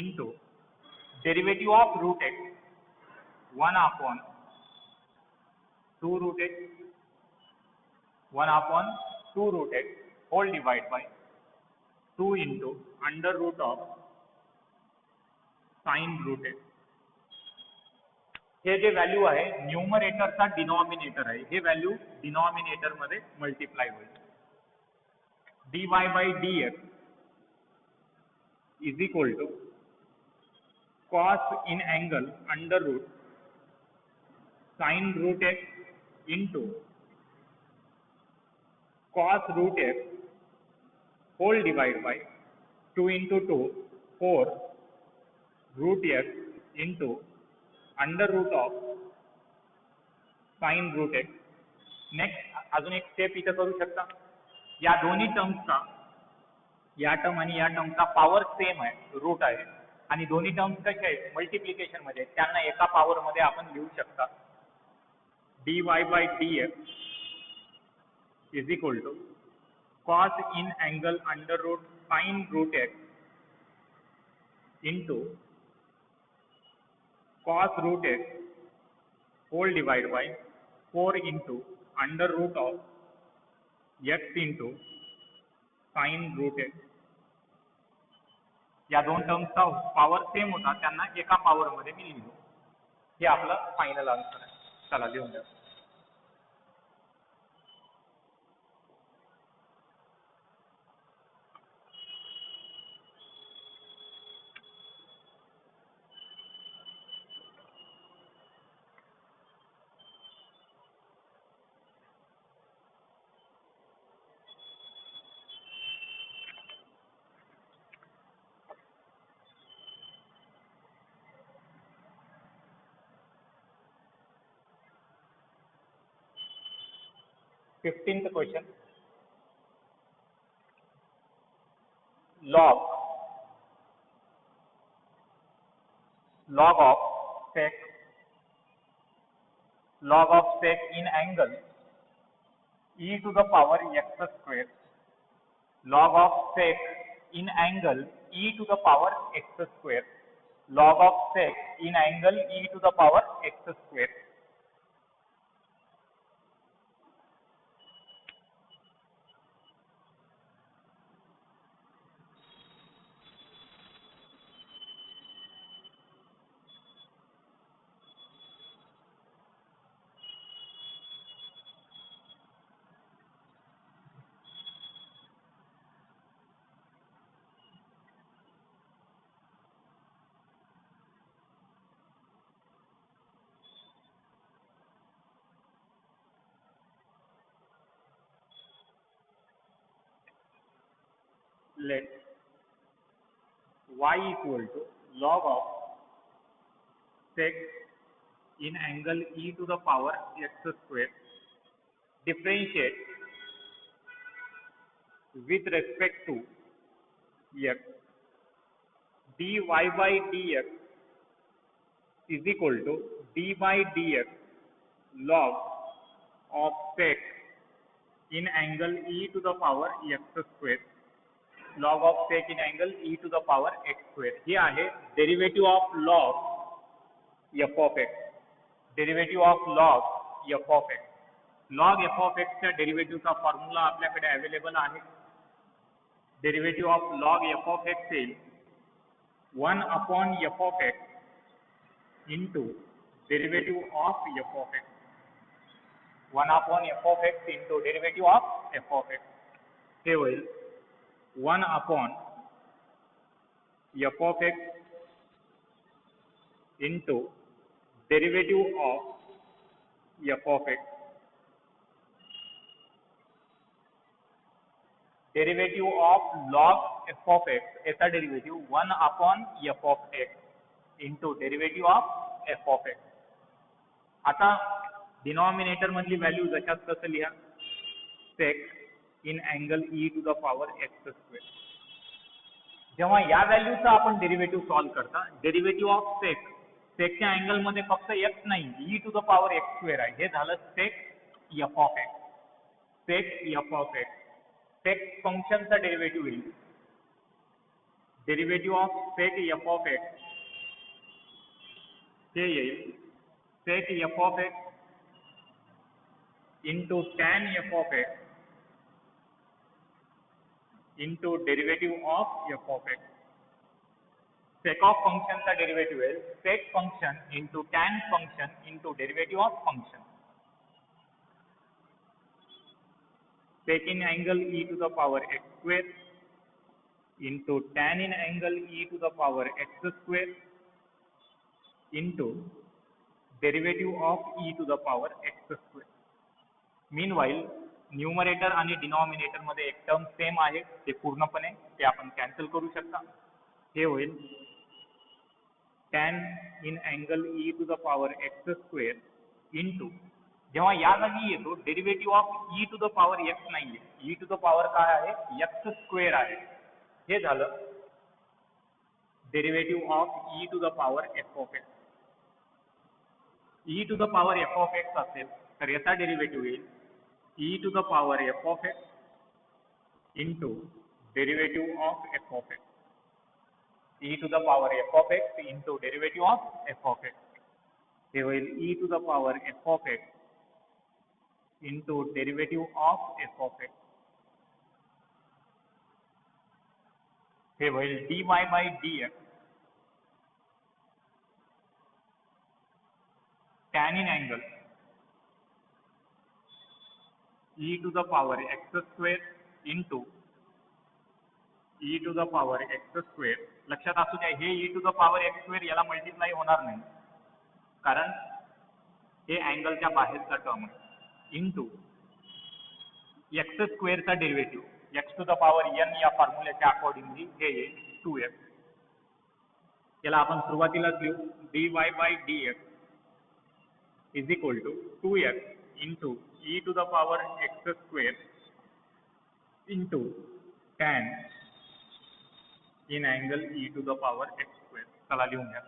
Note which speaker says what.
Speaker 1: into derivative of root x 1 upon 2 root x 1 upon 2 root x whole divided by 2 into under root of sin root x. हे जे value आहे न्यूमरेटरचा denominator आहे, हे value denominator मध्ये multiply होईल. dy by dx is equal to cos in angle under root sin root x into cos root x whole divided by 2 into 2 4 root x into under root of sin root x. Next अजून एक step इथे करू शकता. या दोन्ही टर्म्सचा या term आणि या टर्मचा पॉवर सेम आहे, रूट आहे, आणि दोन्ही टर्म्स कशा आहेत मल्टिप्लिकेशन मध्ये, त्यांना एका पॉवर मध्ये आपण लिहू शकता. dy by dx is equal to cos in angle under root sin root x into cos root x whole divided by 4 into under root of x into sin root x. या दोन टर्म्सचा power same होता, त्यांना एका power मध्ये मी लिहिलो. हे आपलं final answer आहे. चला लिहून द्या. Fifteenth question. log of sec in angle e to the power x square, log of sec in angle e to the power x square, log of sec in angle e to the power x square. Let y equal to log of sec in angle e to the power x square, differentiate with respect to x. dy by dx is equal to d by dx log of sec in angle e to the power x square, log of sec in angle e to the power x square. हे आहे derivative of log f of x, derivative of log f of x. log f of x च्या डेरिव्हेटिव्हचा formula आपल्याकडे available आहे. Derivative of log f of x येईल 1 upon f of x into derivative of f of x, 1 upon f of x into derivative of f of x. हे होईल 1 upon f of x into derivative of f of x. Derivative of log f of x याचा derivative 1 upon f of x into derivative of f of x. आता denominator मधली value जशाच तसं लिहा, sec in angle e to the power x square. जेव्हा या व्हॅल्यूचा आपण derivative solve करता, डेरिव्हेटिव्ह ऑफ सेकच्या अँगल मध्ये फक्त x नाही, e to the power x square आहे. हे झालं sec f of x. Sec f of x. Sec फंक्शनचा डेरिव्हेटिव्ह येईल derivative of sec F of X हे येईल sec F of x into tan F of x into derivative of F of X. Sec of फंक्शनचा derivative आहे sec function into tan function into derivative of function. Sec in angle e to the power x square into tan in angle e to the power x square into derivative of e to the power x square. Meanwhile, numerator आणि denominator मध्ये एक term same आहे ते पूर्णपणे ते आपण cancel करू शकता. हे होईल tan in angle e to the power x square into जेव्हा या जागी येतो derivative of e to the power x नाहीये ई टू द पॉवर काय आहे एक्स स्क्वेअर आहे. हे झालं derivative of e to the power f of x. E to the power f of x असेल तर याचा डेरिव्हेटिव्ह येईल e to the power f of x into derivative of F of x. E to the power f of x into derivative of F of X. हे होईल e to the power f of x into derivative of f of x. हे होईल dy by dx tan in angle e to the power x square into e to the power x square. लक्षात असू द्या हे e to the power x square याला multiply होणार नाही कारण हे अँगलच्या बाहेरचा टर्म आहे इंटू एक्स स्क्वेअरचा derivative X to the power N या फॉर्म्युल्याच्या अकॉर्डिंगली हे येईल 2x. याला आपण सुरुवातीलाच लिहू dy by dx is equal to 2x into e to the power x square into tan in angle e to the power x square. चला लिहून घ्या.